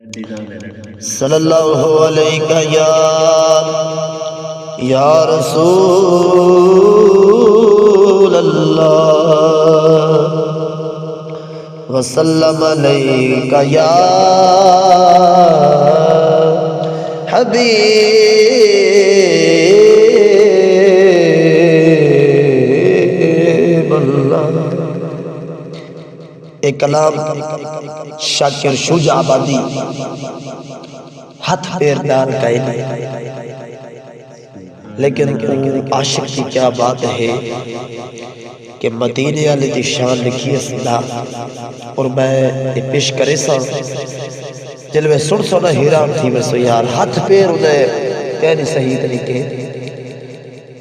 صلی اللہ علیہ یا رسول اللہ وسلم علیہ یا حبیب اللہ۔ ایک کلام شاکر شجاع آبادی ہاتھ پیر ڈال گئے، لیکن عاشق کی کیا بات ہے کہ مدینے والے دی شان لکھی ہے سنا، اور میں پیش کرے سا جل میں سن سونا حیران تھی میں سو یار ہاتھ پیر انہیں کہنی صحیح طریقے،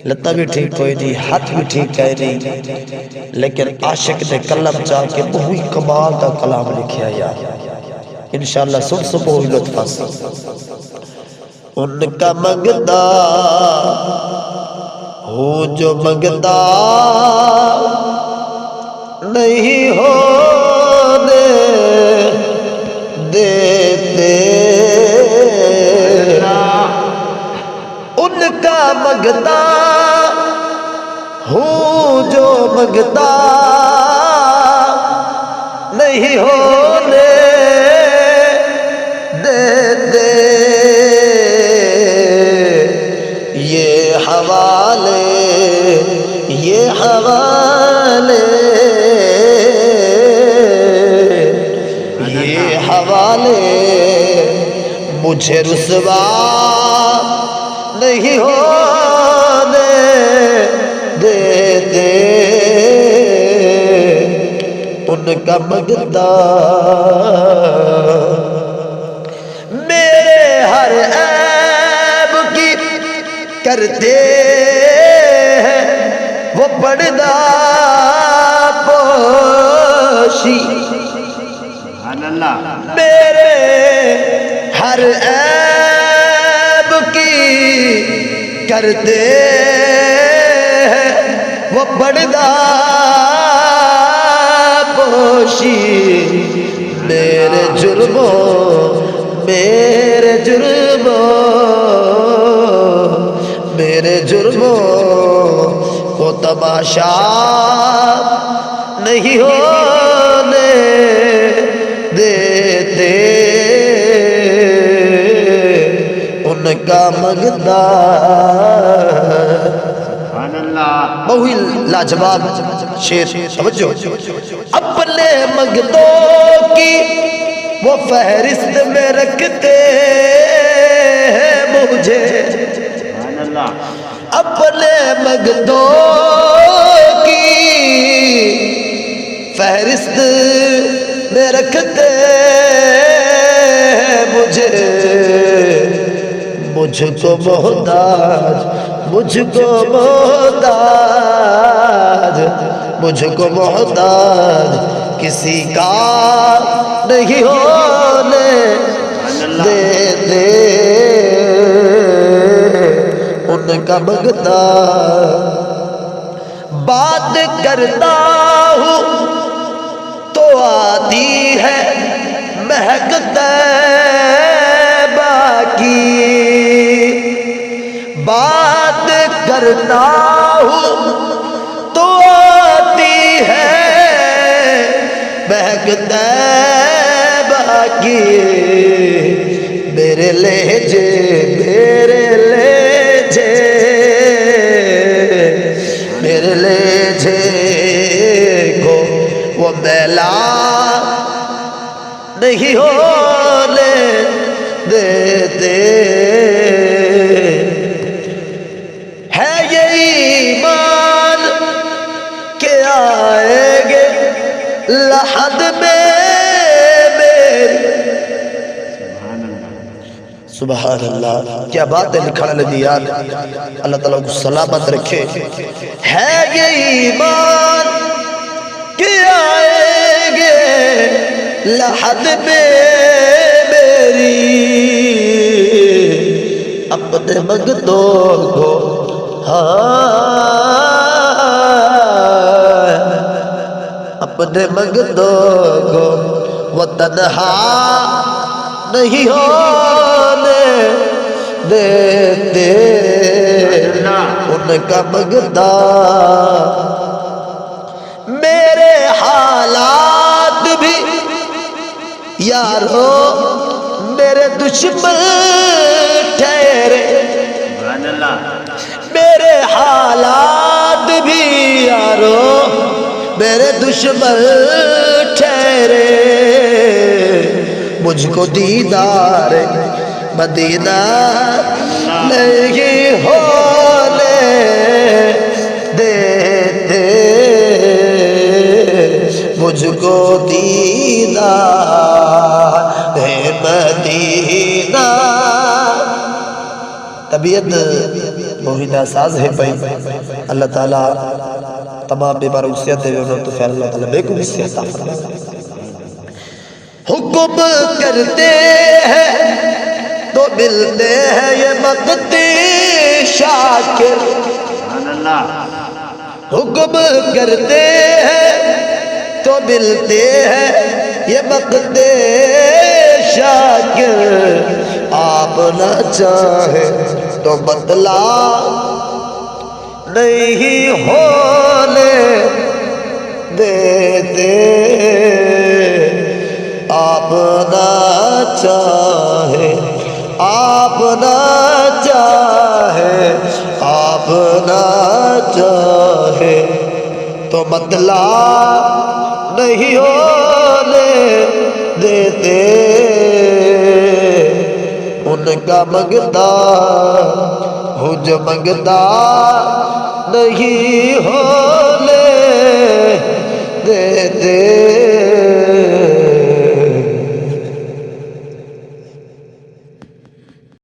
لتا بھی ٹھیک کوئی نہیں، ہاتھ بھی ٹھیک کہہ نہیں، لیکن عاشق نے کلم چاہ کے بہوئی کمال کا کلام لکھیا یار، انشاءاللہ سن سو بہوئی لطفہ سے۔ ان کا مگدہ ہو جو مگدہ نہیں ہونے دیتے، ان کا مگدہ ہوں جو مگدہ نہیں ہونے دیتے، یہ حوالے مجھے رسوا نہیں ہونے دیتے، ان کا مگدہ میرے ہر عیب کی کرتے ہیں وہ پردہ پوشی، میرے ہر عیب کی کرتے ہیں وہ پردہ پوشی، میرے جرموں کو تماشا نہیں ہونے دیتے، ان کا مگدہ بہوئی لاجواب شیر توجہ، اپنے مگدوں کی وہ فہرست میں رکھتے ہیں مجھے، اپنے مگدوں کی فہرست میں رکھتے ہیں مجھے، مجھ کو محتاج کسی کا نہیں ہونے دیتے، ان کا مگدہ بات کرتا ہوں تو آتی ہے مہک طیبہ کی، بات کرتا ہوں تو آتی ہے مہک طیبہ کی، میرے لہجے کو وہ میلا نہیں ہونے دیتے، ہے یہ ایمان کہ آئیں گے لحد میں میری، سبحان اللہ کیا بات ہے لکھانا لگی یار، اللہ تعالیٰ کو سلامت رکھے، ہے یہ ایمان کہ آئیں گے لحد میں میری، اپنے مگدوں کو اپنے مگدوں کو وہ تنہا نہیں ہونے دیتے ان کا منگتا میرے حالات بھی یارو میرے دشمن ٹھہرے میرے حالات بھی یارو میرے دشمن ٹھہرے مجھ کو دیدار مدینہ نہیں ہونے دیتے مجھ کو دیدار مدینہ طبیعت موہنہ ساز ہے پئی اللہ تعالیٰ تمام بیمار وصیت دے انہوں تو خیر اللہ تعالیٰ بے کو بھی صحت عطا فرمائے حکم کرتے ہیں تو ملتے ہیں یہ مقتی شاکر حکم کرتے ہیں تو ملتے ہیں یہ مقتی شاکر آپ نہ چاہے تو بدلا نہیں ہونے دیتے آپ نہ چاہے آپ نہ چاہے آپ نہ چاہے تو بدلا نہیں ہونے دیتے ان کا منگتا ہوں جو منگتا نہیں ہونے دیتے